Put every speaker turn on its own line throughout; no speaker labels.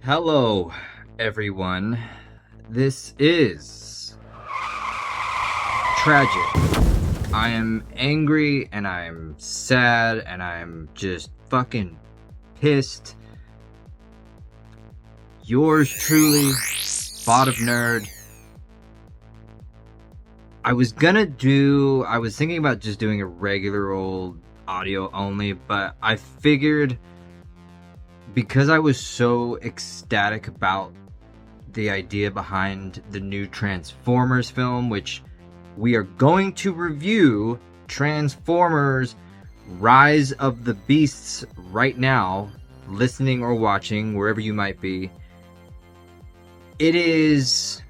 Hello, everyone. This is tragic. I am angry and I'm sad and I'm just fucking pissed. Yours truly, Bot of Nerd. I was thinking about just doing a regular old audio only, but I figured because I was so ecstatic about the idea behind the new Transformers film, which we are going to review Transformers Rise of the Beasts right now, listening or watching, wherever you might be. It is,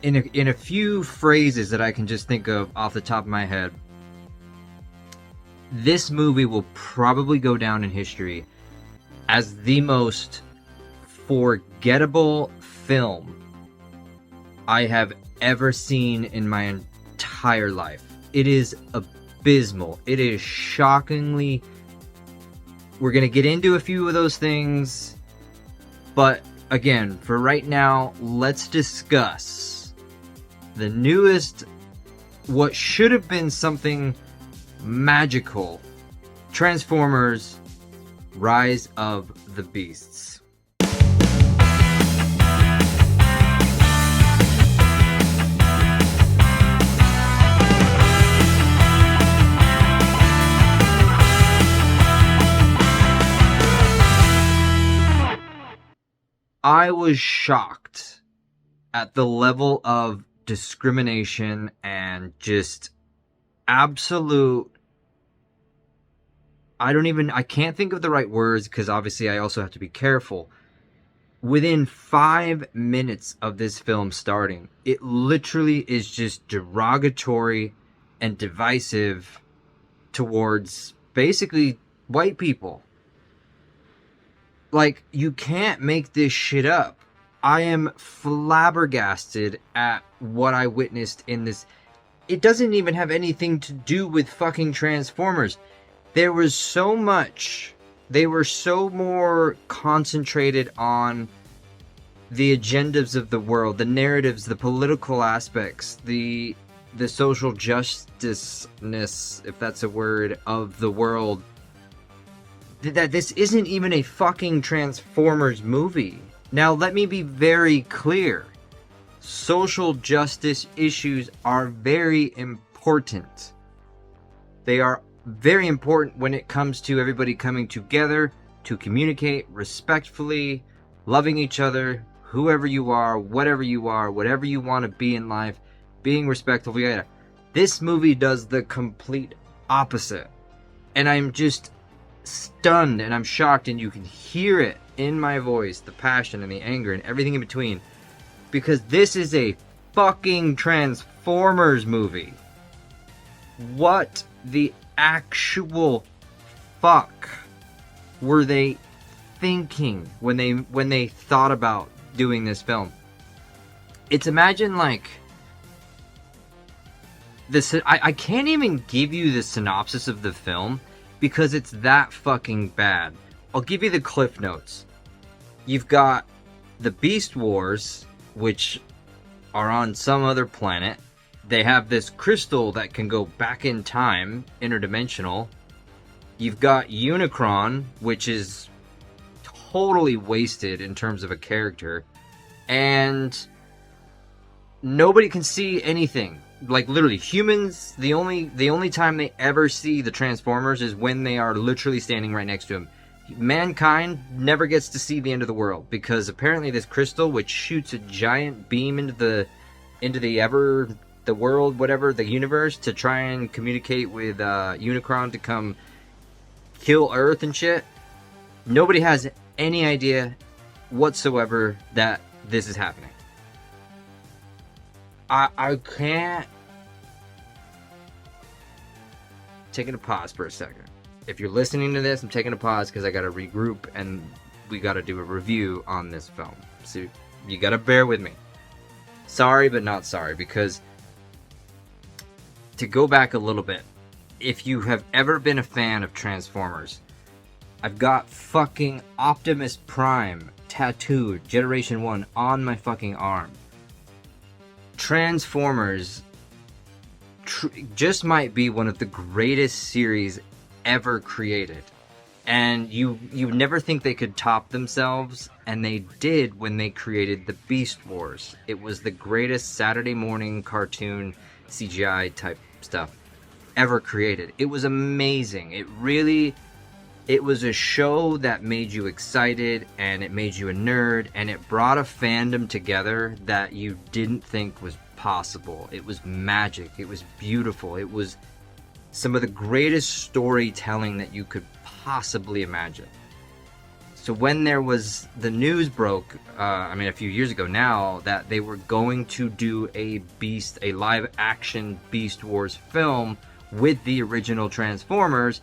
in a few phrases that I can just think of off the top of my head, this movie will probably go down in history as the most forgettable film I have ever seen in my entire life. It is abysmal. It is shockingly... We're going to get into a few of those things, but again, for right now, let's discuss the newest, what should have been something magical, Transformers Rise of the Beasts. I was shocked at the level of discrimination and just absolute... I can't think of the right words because obviously I also have to be careful. Within 5 minutes of this film starting, it literally is just derogatory and divisive towards basically white people. Like, you can't make this shit up. I am flabbergasted at what I witnessed in this. It doesn't even have anything to do with fucking Transformers. There was so much. They were so more concentrated on the agendas of the world, the narratives, the political aspects, the social justice-ness, if that's a word, of the world, that this isn't even a fucking Transformers movie. Now, let me be very clear. Social justice issues are very important. They are very important when it comes to everybody coming together to communicate respectfully, loving each other, whoever you are, whatever you want to be in life, being respectful. Yeah. This movie does the complete opposite. And I'm just stunned and I'm shocked, and you can hear it in my voice, the passion and the anger and everything in between, because this is a fucking Transformers movie. What the actual fuck were they thinking when they thought about doing this film? It's, imagine like this. I can't even give you the synopsis of the film because it's that fucking bad. I'll give you the cliff notes. You've got the Beast Wars, which are on some other planet. They have this crystal that can go back in time, interdimensional. You've got Unicron, which is totally wasted in terms of a character. And nobody can see anything. Like, literally, humans, the only time they ever see the Transformers is when they are literally standing right next to him. Mankind never gets to see the end of the world, because apparently this crystal, which shoots a giant beam into the world, whatever, the universe, to try and communicate with Unicron to come kill Earth and shit. Nobody has any idea whatsoever that this is happening. I can't... Taking a pause for a second. If you're listening to this, I'm taking a pause because I gotta regroup and we gotta do a review on this film. So you gotta bear with me. Sorry, but not sorry, because to go back a little bit, if you have ever been a fan of Transformers, I've got fucking Optimus Prime tattooed, Generation 1, on my fucking arm. Transformers just might be one of the greatest series ever created. And you never think they could top themselves, and they did when they created the Beast Wars. It was the greatest Saturday morning cartoon CGI type stuff ever created. It was amazing. It was a show that made you excited, and it made you a nerd, and it brought a fandom together that you didn't think was possible. It was magic. It was beautiful. It was some of the greatest storytelling that you could possibly imagine. So when there was the news broke, a few years ago now, that they were going to do a live action Beast Wars film with the original Transformers,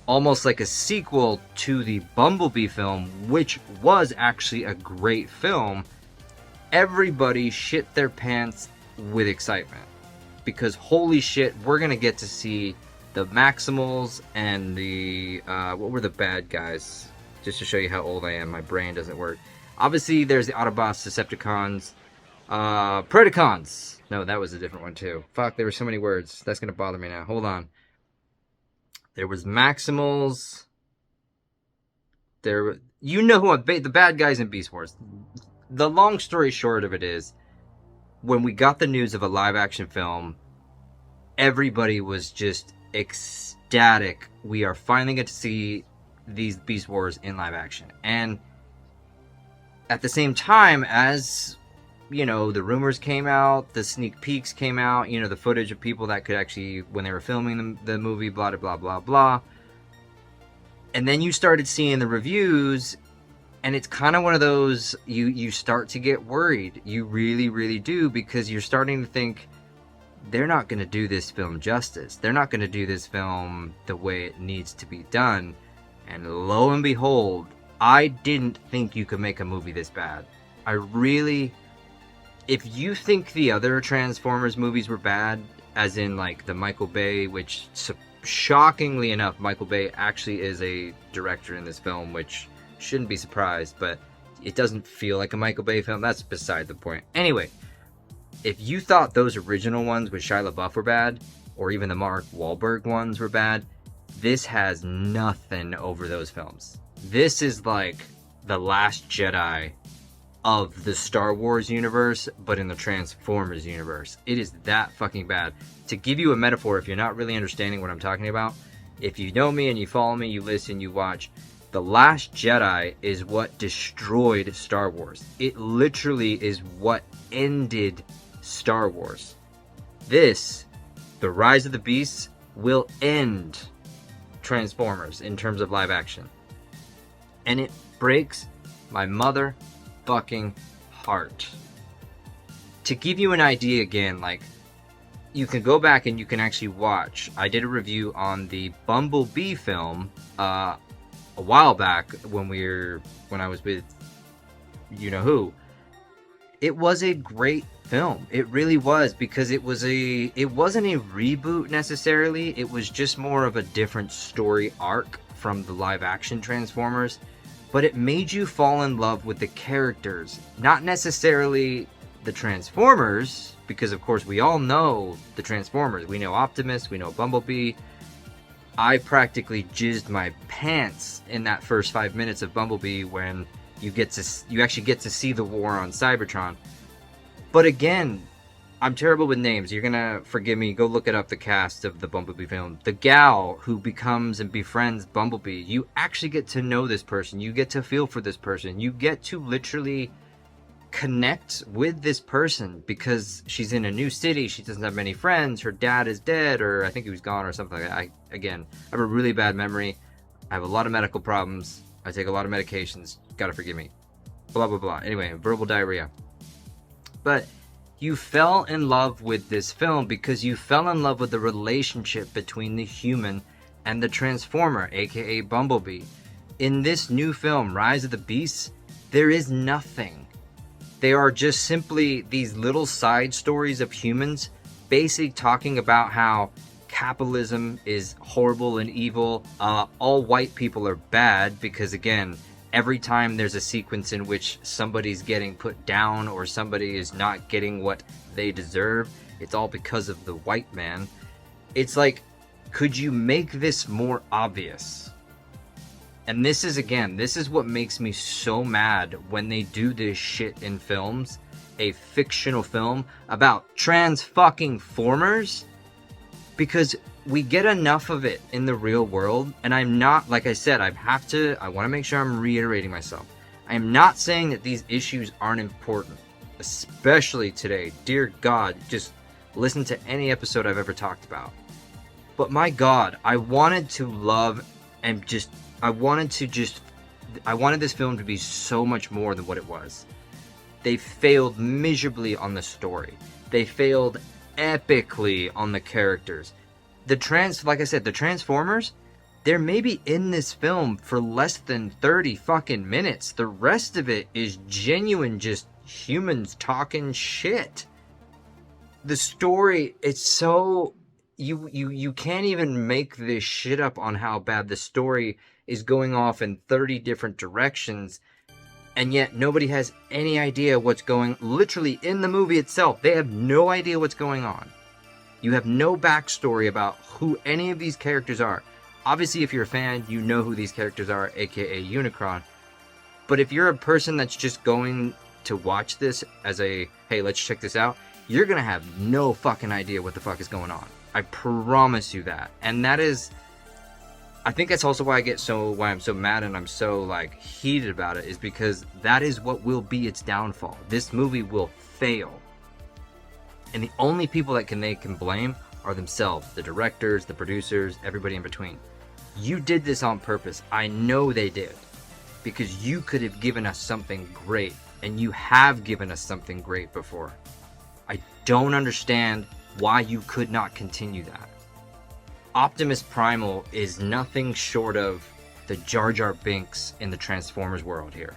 almost like a sequel to the Bumblebee film, which was actually a great film, everybody shit their pants with excitement. Because holy shit, we're gonna get to see the Maximals and the what were the bad guys? Just to show you how old I am, my brain doesn't work. Obviously, there's the Autobots, Decepticons, Predacons. No, that was a different one too. Fuck, there were so many words. That's gonna bother me now. Hold on. There was Maximals. You know who the bad guys in Beast Wars. The long story short of it is, when we got the news of a live action film, everybody was just ecstatic. We are finally going to see these Beast Wars in live action. And at the same time, as the rumors came out, the sneak peeks came out, the footage of people that could actually, when they were filming the movie, blah, blah, blah, blah. And then you started seeing the reviews, and it's kind of one of those, you start to get worried. You really, really do, because you're starting to think, they're not going to do this film justice. They're not going to do this film the way it needs to be done. And lo and behold, I didn't think you could make a movie this bad. If you think the other Transformers movies were bad, as in like the Michael Bay, which shockingly enough, Michael Bay actually is a director in this film, which shouldn't be surprised, but it doesn't feel like a Michael Bay film. That's beside the point. Anyway, if you thought those original ones with Shia LaBeouf were bad, or even the Mark Wahlberg ones were bad, this has nothing over those films. This is like the Last Jedi of the Star Wars universe, but in the Transformers universe. It is that fucking bad. To give you a metaphor, if you're not really understanding what I'm talking about, if you know me and you follow me, you listen, you watch, The Last Jedi is what destroyed Star Wars. It literally is what ended Star Wars. This, The Rise of the Beasts, will end Transformers in terms of live action. And it breaks my motherfucking heart. To give you an idea again, like, you can go back and you can actually watch. I did a review on the Bumblebee film a while back when I was with you know who. It was a great film. It really was, because it wasn't a reboot necessarily. It was just more of a different story arc from the live action Transformers, but it made you fall in love with the characters, not necessarily the Transformers, because of course we all know the Transformers. We know Optimus, we know Bumblebee. I practically jizzed my pants in that first 5 minutes of Bumblebee when you actually get to see the war on Cybertron. But again, I'm terrible with names. You're gonna forgive me. Go look it up, the cast of the Bumblebee film. The gal who becomes and befriends Bumblebee, you actually get to know this person. You get to feel for this person. You get to literally connect with this person because she's in a new city. She doesn't have many friends. Her dad is dead, or I think he was gone, or something like that. I have a really bad memory. I have a lot of medical problems. I take a lot of medications. Gotta forgive me. Blah, blah, blah. Anyway, verbal diarrhea. But you fell in love with this film because you fell in love with the relationship between the human and the Transformer, aka Bumblebee. In this new film, Rise of the Beasts, there is nothing. They are just simply these little side stories of humans basically talking about how capitalism is horrible and evil. All white people are bad because, again, every time there's a sequence in which somebody's getting put down or somebody is not getting what they deserve, it's all because of the white man. It's like, could you make this more obvious? And this is what makes me so mad when they do this shit in films. A fictional film about trans fucking formers, because we get enough of it in the real world. And I'm not, like I said, I want to make sure I'm reiterating myself. I am not saying that these issues aren't important, especially today. Dear God, just listen to any episode I've ever talked about. But my God, I wanted this film to be so much more than what it was. They failed miserably on the story. They failed epically on the characters. Like I said, the Transformers, they're maybe in this film for less than 30 fucking minutes. The rest of it is genuine, just humans talking shit. The story, it's so... You can't even make this shit up on how bad the story is going off in 30 different directions. And yet nobody has any idea what's going... Literally, in the movie itself, they have no idea what's going on. You have no backstory about who any of these characters are. Obviously, if you're a fan, you know who these characters are, aka Unicron. But if you're a person that's just going to watch this as a, hey, let's check this out, you're going to have no fucking idea what the fuck is going on. I promise you that. And that is... I think that's also why I'm so mad and I'm so like heated about it, is because that is what will be its downfall. This movie will fail. And the only people that they can blame are themselves, the directors, the producers, everybody in between. You did this on purpose. I know they did. Because you could have given us something great, and you have given us something great before. I don't understand why you could not continue that. Optimus Primal is nothing short of the Jar Jar Binks in the Transformers world here.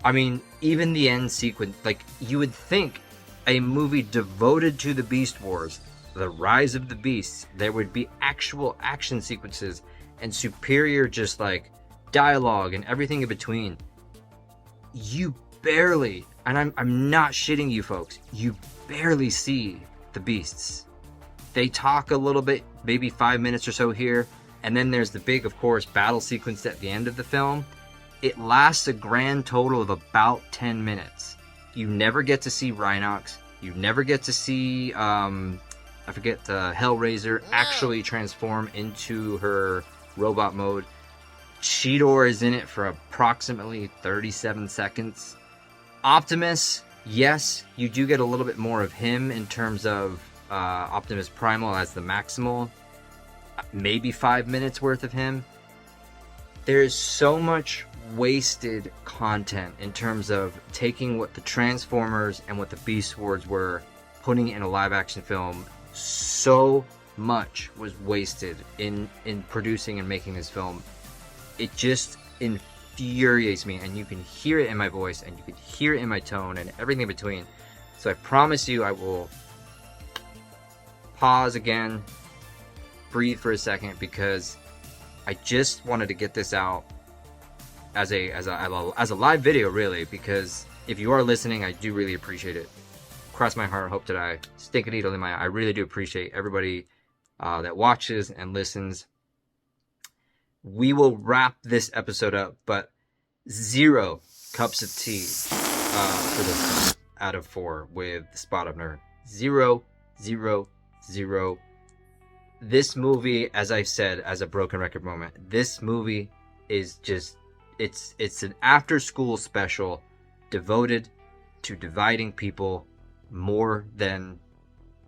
I mean, even the end sequence, like, you would think a movie devoted to the Beast Wars, the Rise of the Beasts, there would be actual action sequences and superior just like dialogue and everything in between. You barely, and I'm not shitting you folks, you barely see the beasts. They talk a little bit, maybe 5 minutes or so here, and then there's the big, of course, battle sequence at the end of the film. It lasts a grand total of about 10 minutes. You never get to see Rhinox. You never get to see, Hellraiser actually transform into her robot mode. Cheetor is in it for approximately 37 seconds. Optimus, yes, you do get a little bit more of him in terms of Optimus Primal as the Maximal. Maybe 5 minutes worth of him. There's so much wasted content in terms of taking what the Transformers and what the Beast Wars were, putting it in a live action film. So much was wasted in producing and making this film. It just infuriates me, and you can hear it in my voice, and you can hear it in my tone, and everything in between. So I promise you I will pause again, breathe for a second, because I just wanted to get this out as a live video, really, because if you are listening, I do really appreciate it. Cross my heart, hope to die, stick a needle in my eye. I really do appreciate everybody that watches and listens. We will wrap this episode up, but 0 cups of tea for this out of 4 with the Spot of Nerd. 0, 0, 0. This movie, as I said, as a broken record moment, this movie is just, it's an after school special devoted to dividing people more than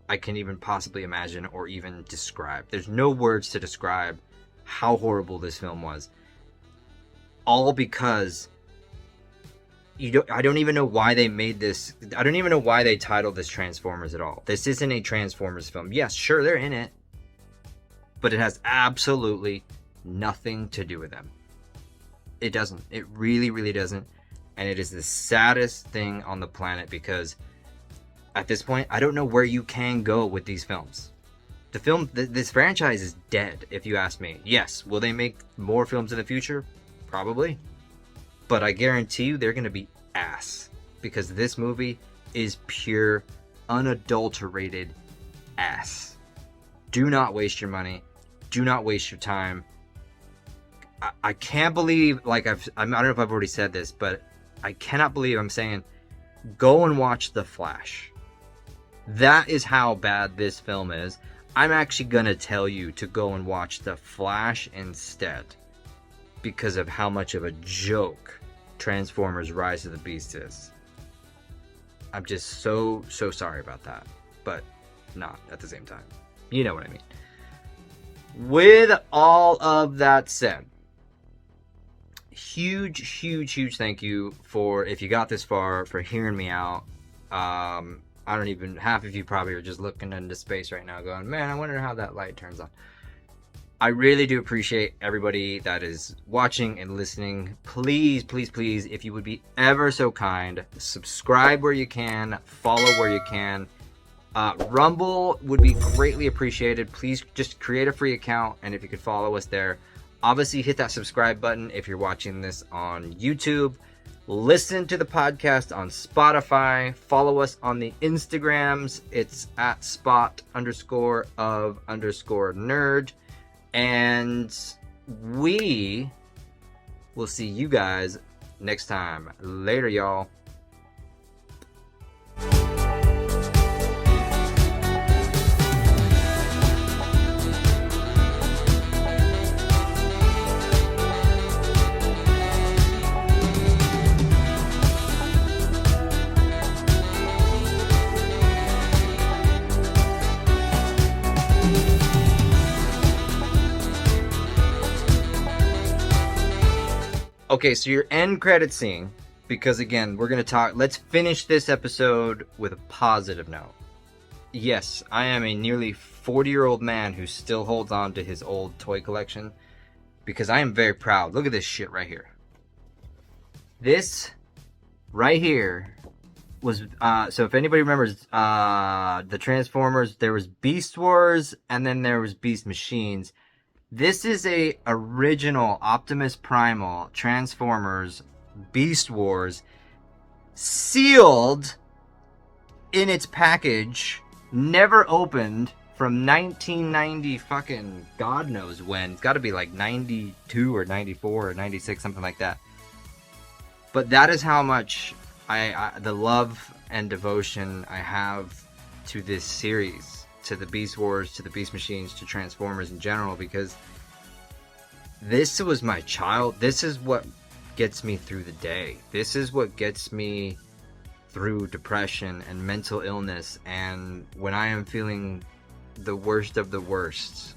I can even possibly imagine or even describe. There's no words to describe how horrible this film was. All because I don't even know why they made this. I don't even know why they titled this Transformers at all. This isn't a Transformers film. Yes, sure, they're in it, but it has absolutely nothing to do with them. It doesn't. It really, really doesn't. And it is the saddest thing on the planet, because at this point, I don't know where you can go with these films. This franchise is dead, if you ask me. Yes, will they make more films in the future? Probably. But I guarantee you they're going to be ass. Because this movie is pure, unadulterated ass. Do not waste your money. Do not waste your time. I can't believe, like I don't know if I've already said this, but I cannot believe I'm saying, go and watch The Flash. That is how bad this film is. I'm actually going to tell you to go and watch The Flash instead. Because of how much of a joke Transformers Rise of the Beast is. I'm just so sorry about that. But not at the same time. You know what I mean. With all of that said, huge thank you for, if you got this far, for hearing me out. I don't even, half of you probably are just looking into space right now going, man, I wonder how that light turns on. I really do appreciate everybody that is watching and listening. Please, if you would be ever so kind, subscribe where you can, follow where you can. Rumble would be greatly appreciated. Please just create a free account, and if you could follow us there. Obviously, hit that subscribe button if you're watching this on YouTube. Listen to the podcast on Spotify. Follow us on the Instagrams. It's at spot_of_nerd. And we will see you guys next time. Later, y'all. Okay, so your end credit scene, because again, we're going to talk, let's finish this episode with a positive note. Yes, I am a nearly 40-year-old man who still holds on to his old toy collection, because I am very proud. Look at this shit right here. This right here was, so if anybody remembers the Transformers, there was Beast Wars, and then there was Beast Machines. This is a original Optimus Primal Transformers Beast Wars, sealed in its package, never opened, from 1990 fucking God knows when. It's got to be like 92 or 94 or 96, something like that. But that is how much the love and devotion I have to this series. To the Beast Wars, to the Beast Machines, to Transformers in general, because this was my child. This is what gets me through the day. This is what gets me through depression and mental illness, and when I am feeling the worst of the worst,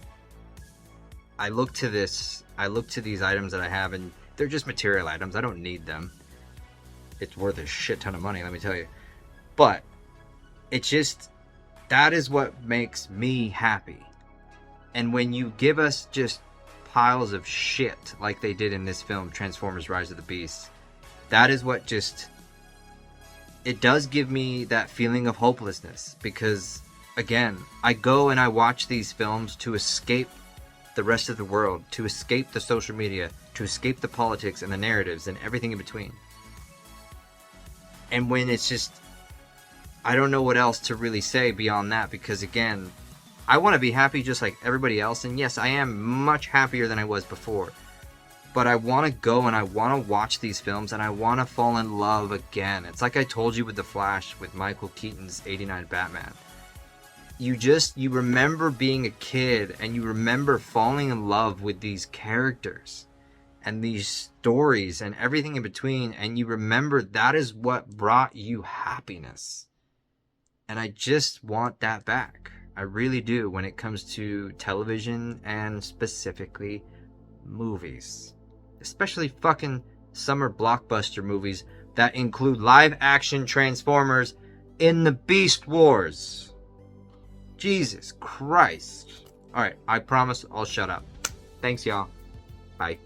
I look to this. I look to these items that I have, and they're just material items. I don't need them. It's worth a shit ton of money, let me tell you. But it's just, that is what makes me happy. And when you give us just piles of shit like they did in this film, Transformers Rise of the Beast, that is what just, it does give me that feeling of hopelessness. Because, again, I go and I watch these films to escape the rest of the world, to escape the social media, to escape the politics and the narratives and everything in between. And when it's just, I don't know what else to really say beyond that, because again, I want to be happy just like everybody else, and yes, I am much happier than I was before, but I want to go and I want to watch these films and I want to fall in love again. It's like I told you with The Flash, with Michael Keaton's '89 Batman. You remember being a kid and you remember falling in love with these characters and these stories and everything in between, and you remember that is what brought you happiness. And I just want that back. I really do, when it comes to television and specifically movies. Especially fucking summer blockbuster movies that include live action Transformers in the Beast Wars. Jesus Christ. Alright, I promise I'll shut up. Thanks, y'all. Bye.